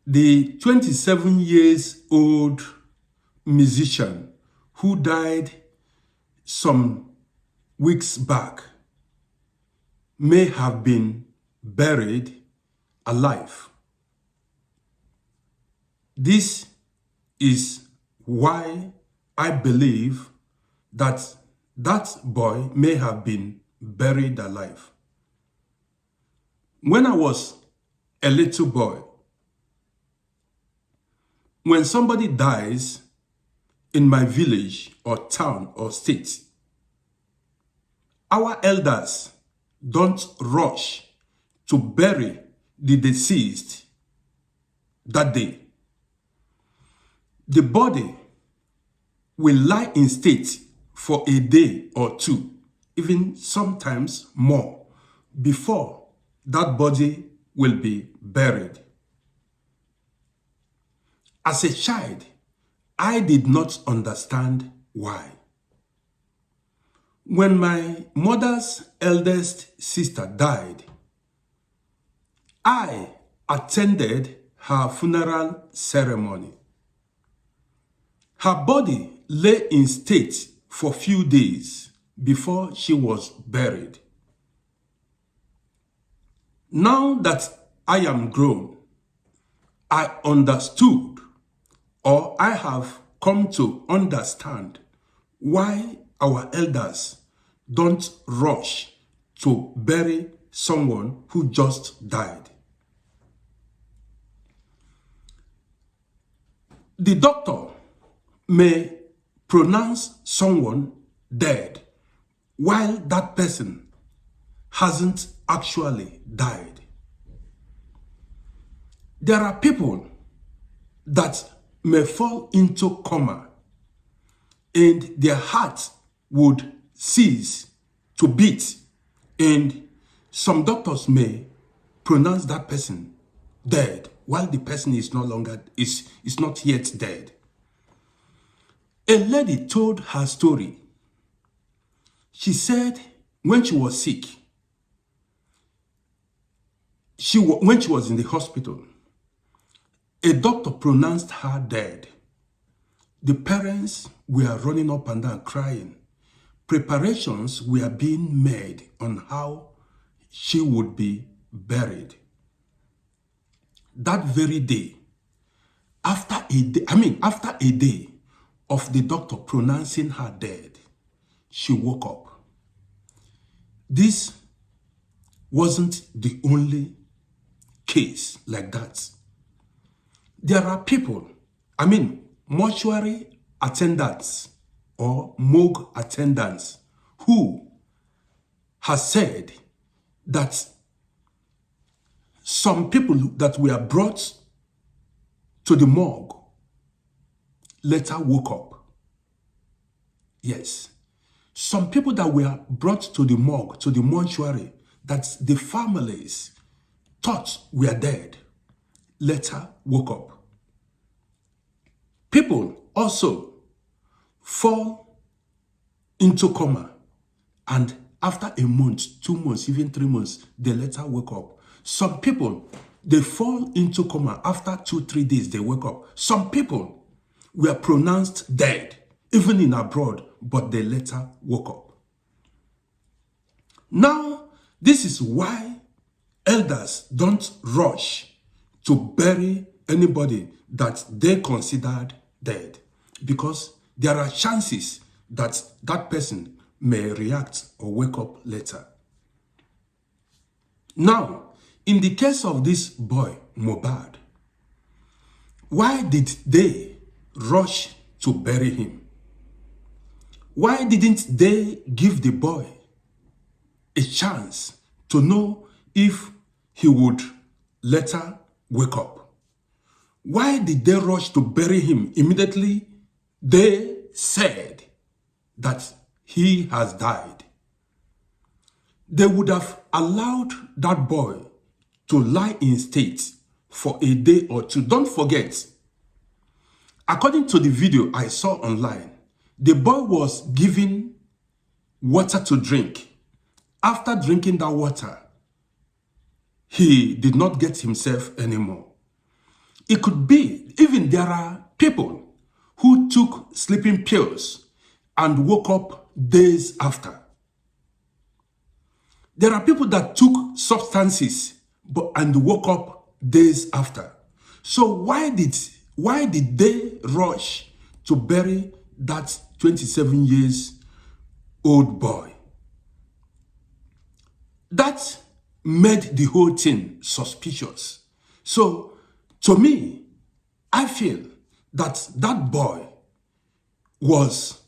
the 27 years old musician who died some weeks back may have been buried alive. This is why I believe that that boy may have been buried alive. When I was a little boy, when somebody dies in my village or town or state, our elders don't rush to bury the deceased that day. The body will lie in state for a day or two, even sometimes more, before that body will be buried. As a child, I did not understand why. When my mother's eldest sister died, I attended her funeral ceremony. Her body lay in state for a few days before she was buried. Now that I am grown, I understood, or I have come to understand, why our elders don't rush to bury someone who just died. The doctor may pronounce someone dead while that person hasn't actually died. There are people that may fall into coma and their heart would cease to beat, and some doctors may pronounce that person dead while the person is not yet dead. A lady told her story. She said when she was sick, when she was in the hospital, a doctor pronounced her dead. The parents were running up and down crying. Preparations were being made on how she would be buried. That very day, after a day of the doctor pronouncing her dead, she woke up. This wasn't the only case like that. There are people, mortuary attendants or morgue attendants, who has said that some people that were brought to the morgue later woke up. Yes. Some people that were brought to the morgue, to the mortuary, that the families thought were dead, later woke up. People also fall into coma, and after a month, 2 months, even 3 months, they later wake up. Some people, they fall into coma after 2-3 days, they wake up. Some people were pronounced dead, even in abroad, but they later woke up. Now, this is why elders don't rush to bury anybody that they considered dead, because there are chances that that person may react or wake up later. Now, in the case of this boy, Mohbad, why did they rush to bury him? Why didn't they give the boy a chance to know if he would later wake up? Why did they rush to bury him immediately they said that he has died? They would have allowed that boy to lie in state for a day or two. Don't forget, according to the video I saw online, the boy was given water to drink. After drinking that water, he did not get himself anymore. It could be, even there are people who took sleeping pills and woke up days after. There are people that took substances and woke up days after. So why did they rush to bury that 27 years old boy? That made the whole thing suspicious. So to me, I feel that that boy was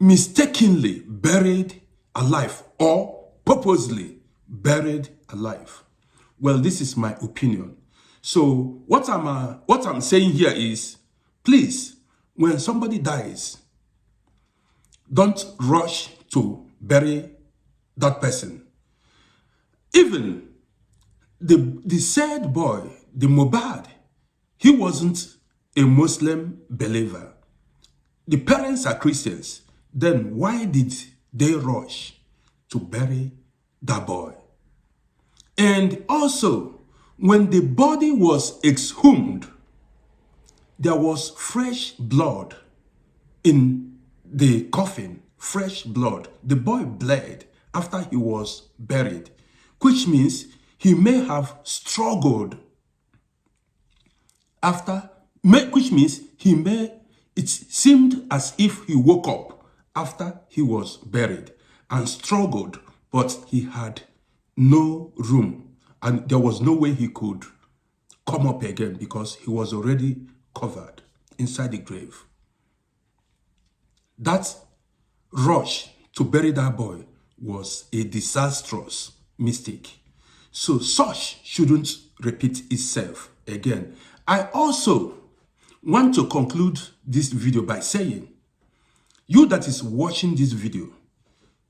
mistakenly buried alive or purposely buried alive. Well, this is my opinion. So what I'm saying here is, please, when somebody dies, don't rush to bury that person. Even the said boy, the Mohbad, he wasn't a Muslim believer. The parents are Christians. Then why did they rush to bury that boy? And also, when the body was exhumed, there was fresh blood in the coffin, fresh blood. The boy bled after he was buried, which means he may have struggled it seemed as if he woke up after he was buried and struggled, but he had no room and there was no way he could come up again because he was already covered inside the grave. That rush to bury that boy was a disastrous mistake. So such shouldn't repeat itself again. I also want to conclude this video by saying, you that is watching this video,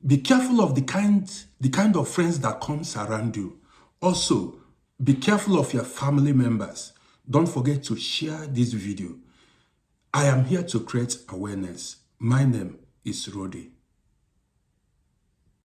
be careful of the kind of friends that comes around you. Also, be careful of your family members. Don't forget to share this video. I am here to create awareness. My name is Rodi.